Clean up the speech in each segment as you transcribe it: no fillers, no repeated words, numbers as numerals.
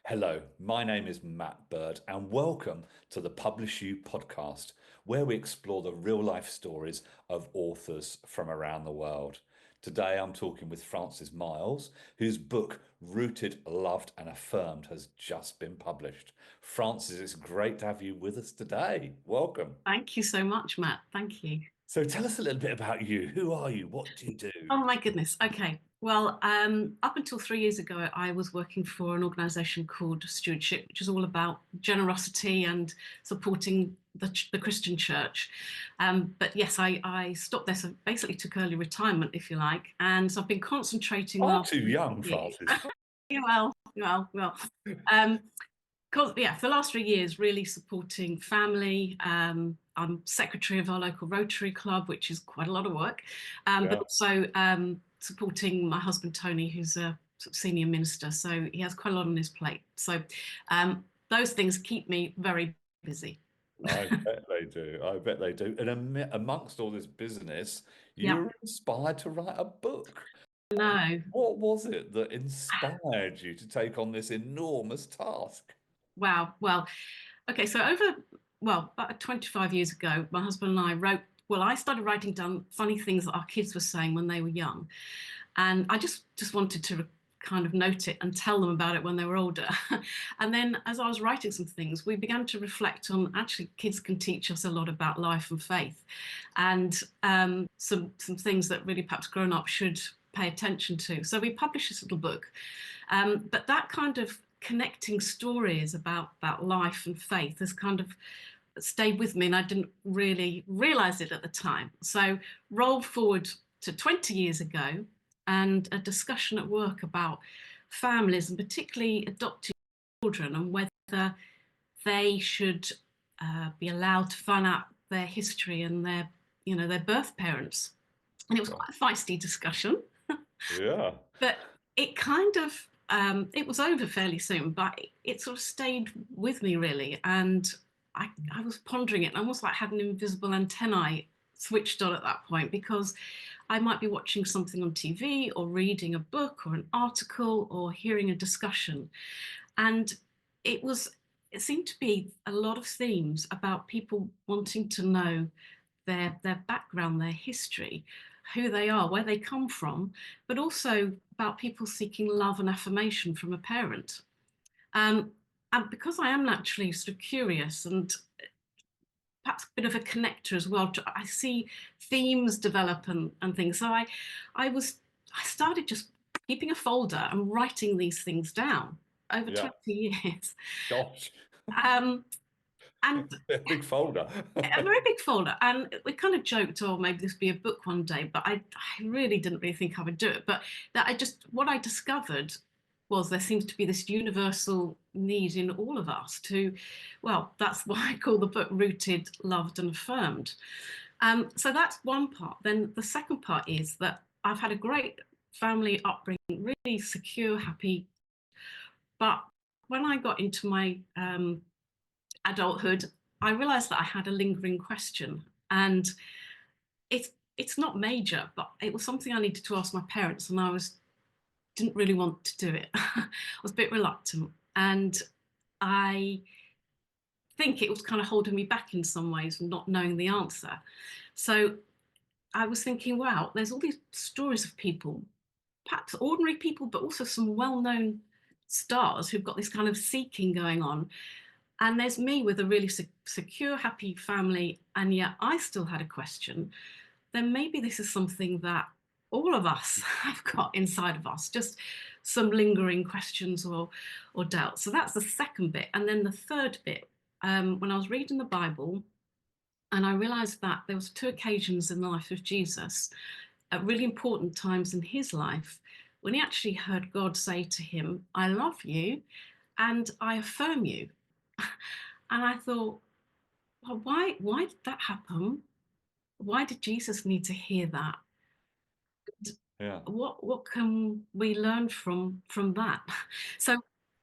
Hello, my name is Matt Bird, and welcome to the PublishU podcast, where we explore the real life stories of authors from around the world. Today I'm talking with Frances Miles, whose book Rooted, Loved and Affirmed has just been published. Frances, it's great to have you with us today. Welcome. Thank you so much, Matt. Thank you. So tell us a little bit about you. Who are you? What do you do? Oh my goodness. Okay. Well, up until 3 years ago, I was working for an organisation called Stewardship, which is all about generosity and supporting the Christian church. But yes, I stopped there, so basically took early retirement, if you like. And so I've been concentrating Far last too young, year. Frances. Well. Um, yeah, for the last 3 years, really supporting family. I'm secretary of our local Rotary Club, which is quite a lot of work, but Yeah. also supporting my husband Tony, who's a sort of senior minister. So he has quite a lot on his plate. So those things keep me very busy. I bet they do. I bet they do. And amongst all this business, you Yeah, were inspired to write a book. no, What was it that inspired you to take on this enormous task? wow. Well, okay, so about 25 years ago, my husband and I I started writing down funny things that our kids were saying when they were young. And I just wanted to kind of note it and tell them about it when they were older. And then as I was writing some things, we began to reflect on actually kids can teach us a lot about life and faith, and some things that really perhaps grown up should pay attention to. So we published this little book, but that kind of connecting stories about life and faith has kind of stayed with me, and I didn't really realize it at the time. So roll forward to 20 years ago, and a discussion at work about families and particularly adopted children and whether they should be allowed to find out their history and their birth parents. And it was Right. quite a feisty discussion, Yeah. but it kind of it was over fairly soon, but it sort of stayed with me really. And I was pondering it, and almost like had an invisible antennae switched on at that point, because I might be watching something on TV or reading a book or an article or hearing a discussion. And it was it seemed to be a lot of themes about people wanting to know their background, their history, who they are, where they come from, but also about people seeking love and affirmation from a parent. Um, and because I am naturally sort of curious and perhaps a bit of a connector as well, I see themes develop and things. So I started just keeping a folder and writing these things down over Yeah. 20 years. Gosh. Um, and A big folder. a very big folder, and we kind of joked, oh, maybe this would be a book one day, but I really didn't really think I would do it. But that what I discovered was there seems to be this universal need in all of us to, well, that's why I call the book Rooted, Loved and Affirmed. So that's one part. Then the second part is that I've had a great family upbringing, really secure, happy, but when I got into my adulthood, I realized that I had a lingering question. And it's not major, but it was something I needed to ask my parents, and didn't really want to do it. I was a bit reluctant. And I think it was kind of holding me back in some ways, not knowing the answer. So I was thinking, wow, there's all these stories of people, perhaps ordinary people, but also some well-known stars who've got this kind of seeking going on. And there's me with a really secure, happy family, and yet I still had a question. Then maybe this is something that all of us have got inside of us, just some lingering questions or doubts. So that's the second bit. And then the third bit, when I was reading the Bible, and I realized that there was two occasions in the life of Jesus, at really important times in his life, when he actually heard God say to him, I love you and I affirm you. And I thought, well, why did that happen? Why did Jesus need to hear that? Yeah. What can we learn from that? So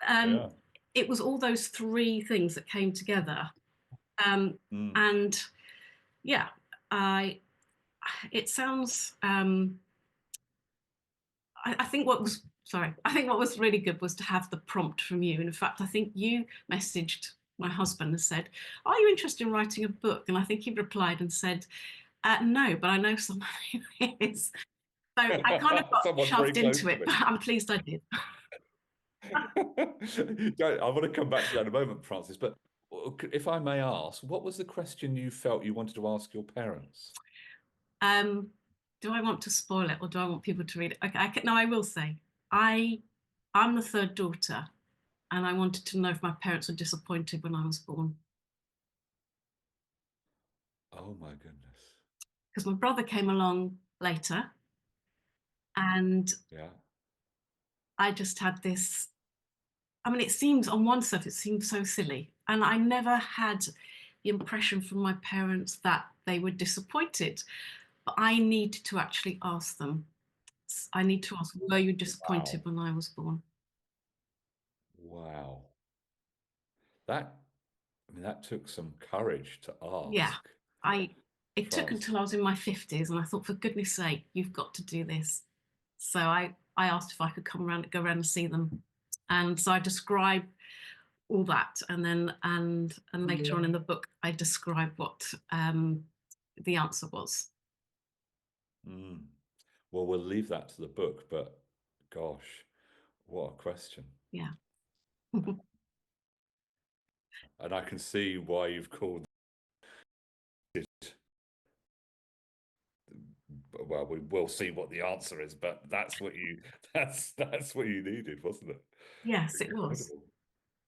um, Yeah. it was all those three things that came together, um, Mm. and yeah, I it sounds. I think what was sorry, I think what was really good was to have the prompt from you. And in fact, I think you messaged my husband and said, "Are you interested in writing a book?" And I think he replied and said, "No, but I know someone who is." So I kind of got Someone very shoved close into to it, me. but I'm pleased I did. I want to come back to that in a moment, Francis, but if I may ask, what was the question you felt you wanted to ask your parents? Um, do I want to spoil it or do I want people to read it? Okay, no, I will say I I'm the third daughter, and I wanted to know if my parents were disappointed when I was born. Oh my goodness. Because my brother came along later, and Yeah. I just had this. I mean, it seems on one surface, it seems so silly. And I never had the impression from my parents that they were disappointed. But I need to actually ask them. I need to ask, were you disappointed Wow. when I was born? Wow. That, I mean, that took some courage to Yeah. ask, I it took Francis. until I was in my 50s and I thought, for goodness sake, you've got to do this. So I asked if I could go around and see them. And so I describe all that, and then and later on in the book I describe what the answer was. Mm. Well, we'll leave that to the book, but gosh, what a question. Yeah. And I can see why you've called it. Well, we will see what the answer is, but that's what you that's what you needed, wasn't it? Yes, it was. Incredible.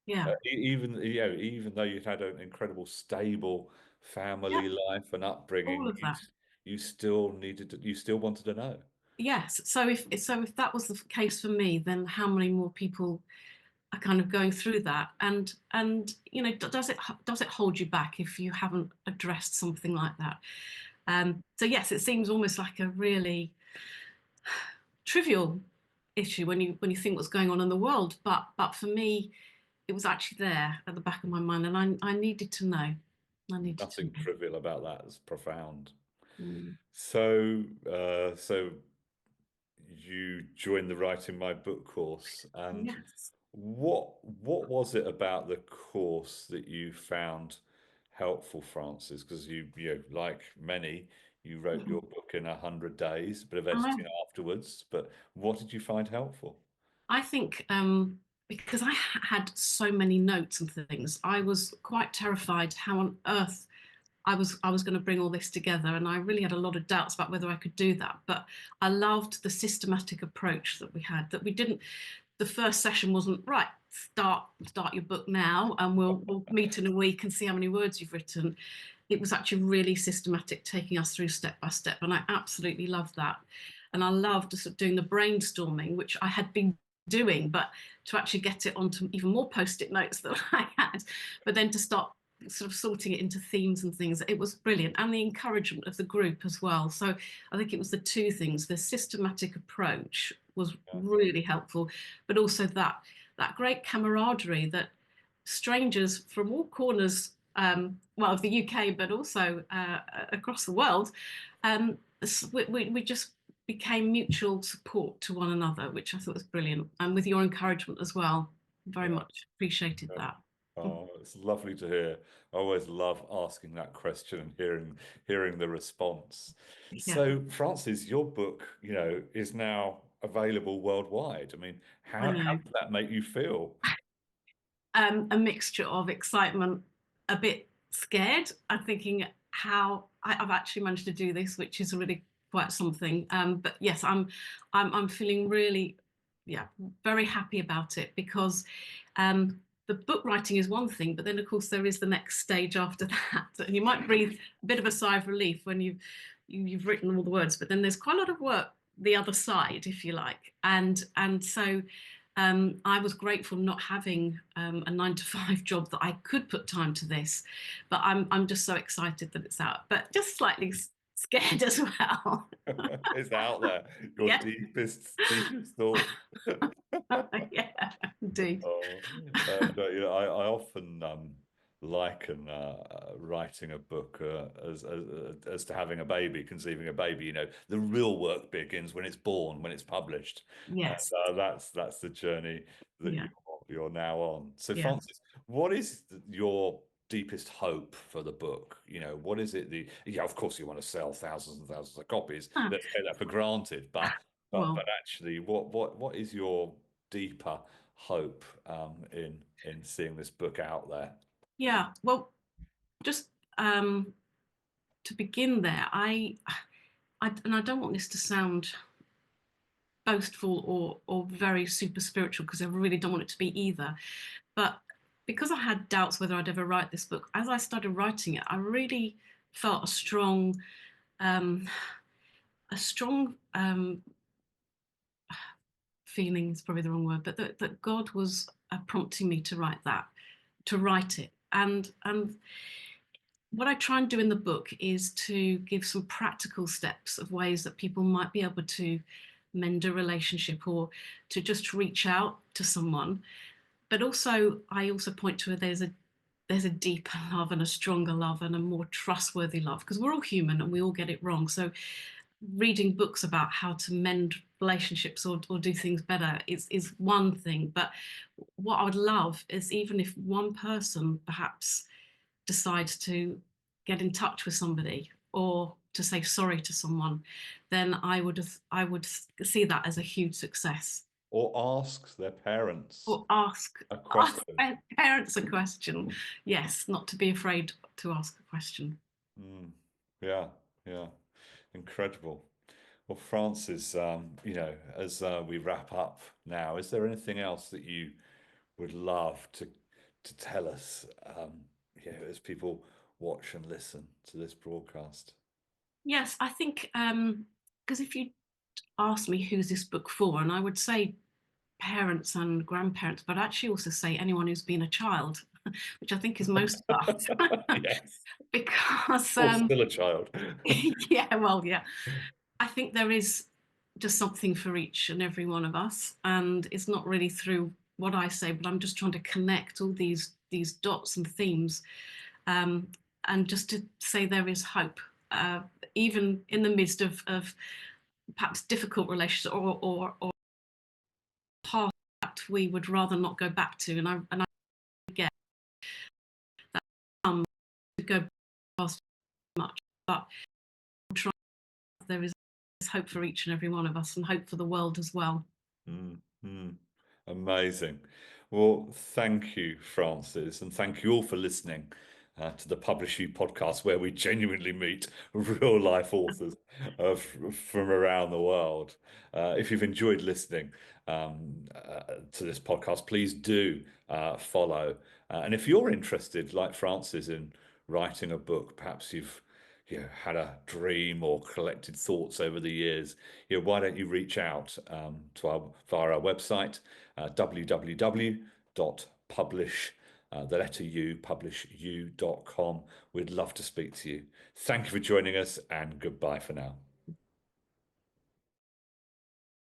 Yeah. Even though you'd had an incredible stable Yeah. family life and All upbringing, of that. you still you still wanted to know. Yes. So if that was the case for me, then how many more people are kind of going through that? And does it hold you back if you haven't addressed something like that? So yes, it seems almost like a really trivial issue when you think what's going on in the world, but for me, it was actually there at the back of my mind, and I needed to know. I needed to Nothing know. trivial about that. It's profound. Mm. So you joined the Writing My Book course, and Yes. what was it about the course that you found helpful, Francis? Because like many, you wrote Mhm. your book in 100 days, a bit of I know. editing afterwards. But what did you find helpful? I think because I had so many notes and things, I was quite terrified how on earth I was going to bring all this together, and I really had a lot of doubts about whether I could do that. But I loved the systematic approach that we had. That we didn't. The first session wasn't right. Start your book now, and we'll meet in a week and see how many words you've written. It was actually really systematic, taking us through step by step, and I absolutely loved that. And I loved sort of doing the brainstorming, which I had been doing, but to actually get it onto even more post-it notes than I had, but then to start sort of sorting it into themes and things, it was brilliant. And the encouragement of the group as well. So I think it was the two things. The systematic approach was Yeah, really helpful, but also that great camaraderie that strangers from all corners, well, of the UK, but also across the world, we just became mutual support to one another, which I thought was brilliant. And with your encouragement as well, very yeah, much appreciated yeah. that. Oh, it's lovely to hear. I always love asking that question and hearing the response. Yeah, So, Francis, your book, is now available worldwide. I mean, I how know. did that make you feel? A mixture of excitement, a bit scared. I'm thinking how I've actually managed to do this, which is really quite something. But yes, I'm feeling really, yeah, very happy about it because the book writing is one thing, but then of course there is the next stage after that, and you might breathe a bit of a sigh of relief when you've written all the words, but then there's quite a lot of work the other side, if you like, and so I was grateful not having a 9 to 5 job that I could put time to this, but I'm just so excited that it's out, but just slightly scared as well. It's out there, your Yeah, deepest thought. yeah, indeed. Oh, and I often liken writing a book as to having a baby, conceiving a baby. You know, the real work begins when it's born, when it's published, and Yes. that's the journey that Yeah. you're now on. So, Yeah. Francis, what is your deepest hope for the book? You know, what is it? Yeah, of course, you want to sell thousands and thousands of copies. Ah, Let's take that for granted, but well, actually, what is your deeper hope in seeing this book out there? yeah. Well, just to begin there, and I don't want this to sound boastful or very super spiritual, because I really don't want it to be either. But because I had doubts whether I'd ever write this book, as I started writing it, I really felt um, a strong feeling is probably the wrong word, but that God was prompting me to write it. And what I try and do in the book is to give some practical steps of ways that people might be able to mend a relationship or to just reach out to someone. But also, I also point to there's a deeper love and a stronger love and a more trustworthy love, because we're all human and we all get it wrong. So reading books about how to mend relationships or do things better is one thing. But what I would love is, even if one person perhaps decides to get in touch with somebody or to say sorry to someone, then I would see that as a huge success. Or ask their parents Or a ask question. their parents a question. Yes, not to be afraid to ask a question. Mm, yeah, yeah, incredible. Well, Francis, you know, as we wrap up now, is there anything else that you would love to tell us, you know, as people watch and listen to this broadcast? Yes, I think because if you ask me who's this book for, and I would say parents and grandparents, but I'd actually also say anyone who's been a child, which I think is most of us. Yes, Because or still a child. yeah, well, yeah, I think there is just something for each and every one of us, and it's not really through what I say, but I'm just trying to connect all these dots and themes, um, and just to say there is hope, uh, even in the midst of perhaps difficult relationships or path that we would rather not go back to. And I get that to go past much, but try, there is hope for each and every one of us, and hope for the world as well. Mm, mm. Amazing. Well, thank you, Francis, and thank you all for listening to the PublishU podcast, where we genuinely meet real life authors from around the world. If you've enjoyed listening to this podcast, please do follow. And if you're interested, like Francis, in writing a book, perhaps you've had a dream or collected thoughts over the years, why don't you reach out via our website, www.publish, the letter U, PublishU.com. We'd love to speak to you. Thank you for joining us, and goodbye for now.